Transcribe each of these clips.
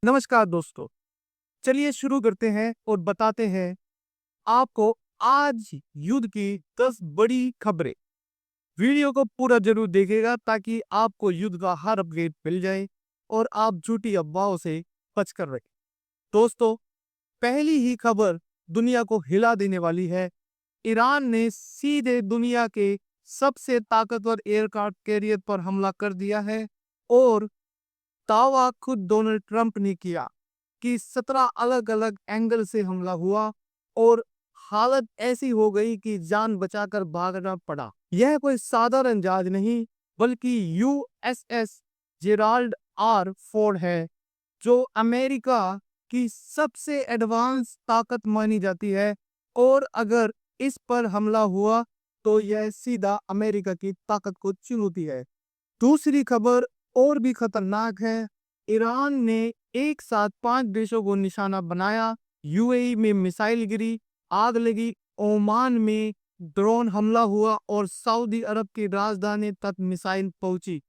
नमस्कार दोस्तों, चलिए शुरू करते हैं और बताते हैं आपको आज युद्ध की 10 बड़ी खबरें। वीडियो को पूरा जरूर देखिएगा ताकि आपको युद्ध का हर अपडेट मिल जाए और आप झूठी अफवाहों से बचकर रहें। दोस्तों, पहली ही खबर दुनिया को हिला देने वाली है। ईरान ने सीधे दुनिया के सबसे ताकतवर एयरक्राफ्ट कैरियर पर हमला कर दिया है और दावा खुद डोनाल्ड ट्रंप ने किया कि 17 अलग-अलग एंगल से हमला हुआ और हालत ऐसी हो गई कि जान बचाकर भागना पड़ा। यह कोई साधारण जहाज नहीं, बल्कि यूएसएस जेराल्ड आर फोर्ड है, जो अमेरिका की सबसे एडवांस ताकत मानी जाती है और अगर इस पर हमला हुआ तो यह सीधा अमेरिका की ताकत को चुनौती है। दूसरी खबर और भी खतरनाक है। ईरान ने एक साथ 5 देशों को निशाना बनाया। यूएई में मिसाइल गिरी, आग लगी, ओमान में ड्रोन हमला हुआ और सऊदी अरब की राजधानी तक मिसाइल पहुंची।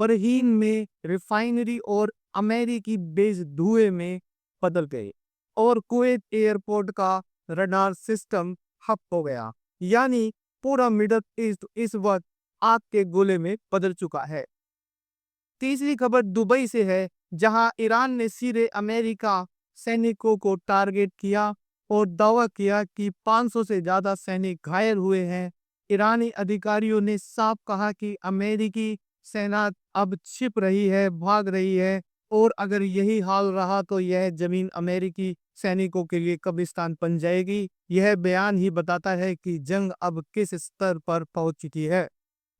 बहरीन में रिफाइनरी और अमेरिकी बेस धुएं में बदल गए और कुवैत एयरपोर्ट का रडार सिस्टम ठप हो गया। यानी पूरा मिडल ईस्ट इस वक्त आग के गोले में बदल चुका है। तीसरी खबर दुबई से है, जहां ईरान ने सीधे अमेरिका सैनिकों को टारगेट किया और दावा किया कि 500 से ज्यादा सैनिक घायल हुए हैं। ईरानी अधिकारियों ने साफ कहा कि अमेरिकी सेना अब छिप रही है, भाग रही है और अगर यही हाल रहा तो यह जमीन अमेरिकी सैनिकों के लिए कब्रिस्तान बन जाएगी। यह बयान ही बताता है कि जंग अब किस स्तर पर पहुंच चुकी है।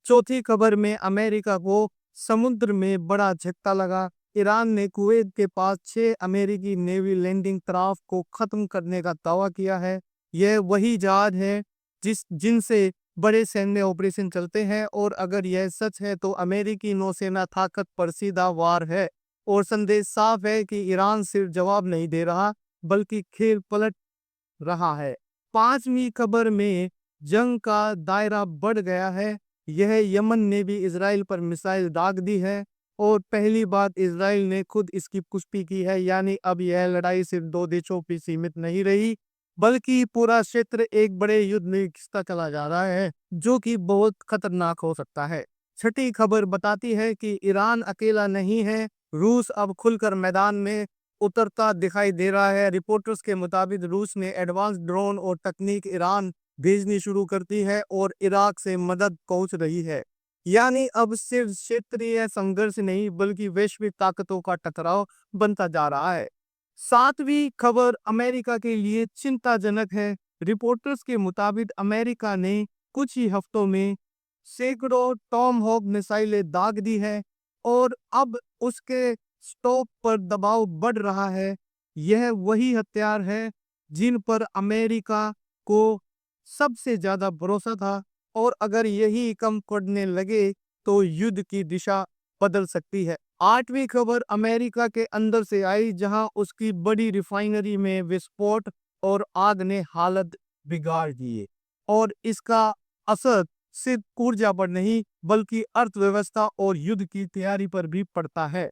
चौथी खबर में अमेरिका को समुद्र में बड़ा झटका लगा। ईरान ने कुवैत के पास 6 अमेरिकी नेवी लैंडिंग क्राफ्ट को खत्म करने का दावा किया है। यह वही जहाज है जिनसे बड़े सैन्य ऑपरेशन चलते हैं और अगर यह सच है तो अमेरिकी नौसेना ताकत पर सीधा वार है और संदेश साफ है कि ईरान सिर्फ जवाब नहीं दे रहा बल्कि खेल पलट रहा है। पांचवी खबर में जंग का दायरा बढ़ गया है। यह यमन ने भी इजराइल पर मिसाइल दाग दी है और पहली बात इजराइल ने खुद इसकी पुष्टि की है। यानी अब यह लड़ाई सिर्फ 2 देशों पर सीमित नहीं रही, बल्कि पूरा क्षेत्र एक बड़े युद्ध में खिंचता चला जा रहा है, जो कि बहुत खतरनाक हो सकता है। छठी खबर बताती है कि ईरान अकेला नहीं है, रूस अब खुलकर मैदान में उतरता दिखाई दे रहा है। रिपोर्टर्स के मुताबिक रूस ने एडवांस ड्रोन और तकनीक ईरान भेजनी शुरू करती है और इराक से मदद पहुंच रही है। यानी अब सिर्फ क्षेत्रीय संघर्ष नहीं बल्कि वैश्विक ताकतों का टकराव बनता जा रहा है। सातवीं खबर अमेरिका के लिए चिंताजनक है। रिपोर्टर्स के मुताबिक अमेरिका ने कुछ ही हफ्तों में सैकड़ों टॉमहॉक मिसाइलें दाग दी है और अब उसके स्टॉक पर दबाव बढ़ रहा है। यह वही हथियार है जिन पर अमेरिका को सबसे ज्यादा भरोसा था और अगर यही कम पड़ने लगे तो युद्ध की दिशा बदल सकती है। आठवीं खबर अमेरिका के अंदर से आई, जहां उसकी बड़ी रिफाइनरी में विस्फोट और आग ने हालत बिगाड़ दिए और इसका असर सिर्फ ऊर्जा पर नहीं बल्कि अर्थव्यवस्था और युद्ध की तैयारी पर भी पड़ता है।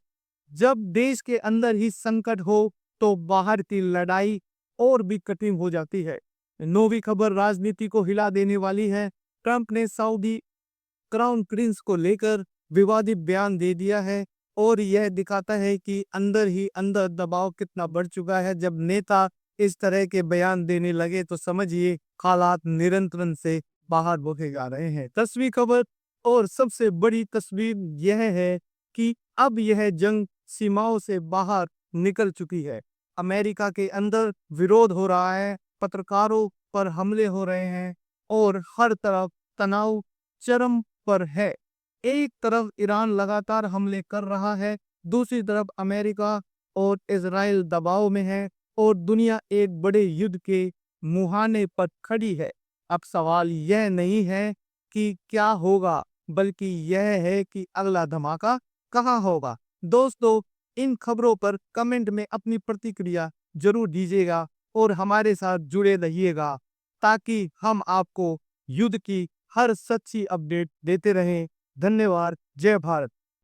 जब देश के अंदर ही संकट हो तो बाहर की लड़ाई और भी कठिन हो जाती है। नौवीं खबर राजनीति को हिला देने वाली है। ट्रंप ने सऊदी क्राउन प्रिंस को लेकर विवादित बयान दे दिया है और यह दिखाता है कि अंदर ही अंदर दबाव कितना बढ़ चुका है। जब नेता इस तरह के बयान देने लगे तो समझिए हालात नियंत्रण से बाहर होते जा रहे हैं। 10वीं खबर और सबसे बड़ी तस्वीर यह है कि अब यह जंग सीमाओं से बाहर निकल चुकी है। अमेरिका के अंदर विरोध हो रहा है, पत्रकारों पर हमले हो रहे हैं और हर तरफ तनाव चरम पर है। एक तरफ ईरान लगातार हमले कर रहा है, दूसरी तरफ अमेरिका और इजराइल दबाव में है और दुनिया एक बड़े युद्ध के मुहाने पर खड़ी है। अब सवाल यह नहीं है कि क्या होगा, बल्कि यह है कि अगला धमाका कहाँ होगा। दोस्तों, इन खबरों पर कमेंट में अपनी प्रतिक्रिया जरूर दीजिएगा और हमारे साथ जुड़े रहिएगा ताकि हम आपको युद्ध की हर सच्ची अपडेट देते रहें। धन्यवाद। जय भारत।